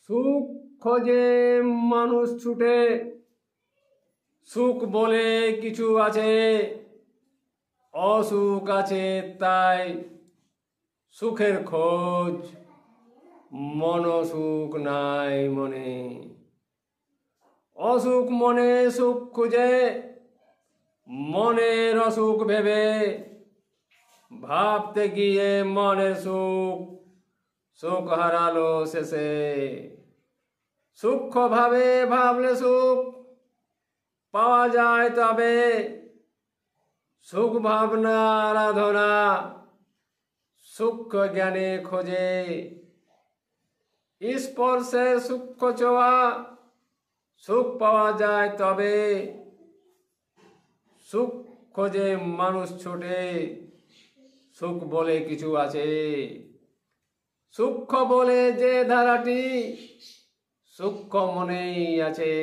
সুখ খোঁজে মানুষ ছুটে, সুখ বলে কিছু আছে, অসুখ আছে তাই সুখের খোঁজ, মন সুখ নাই মনে। অসুখ মনে সুখ খুঁজে, মনের অসুখ ভেবে, ভাবতে গিয়ে মনের সুখ, সুখ হারালো শেষে। সূক্ষ্ম ভাবে ভাবলে সুখ পাওয়া যায় তবে, সুখ ভাবনা আরাধনা সূক্ষ্ম জ্ঞানে খোঁজে। স্পর্শে সূক্ষ্ম ছোঁয়া সুখ পাওয়া যায় তবে, সুখ খোঁজে মানুষ ছোটে, সুখ বলে কিছু আছে। সূক্ষ্ম বলে যে ধারাটি সূক্ষ্ম মনেই আছে।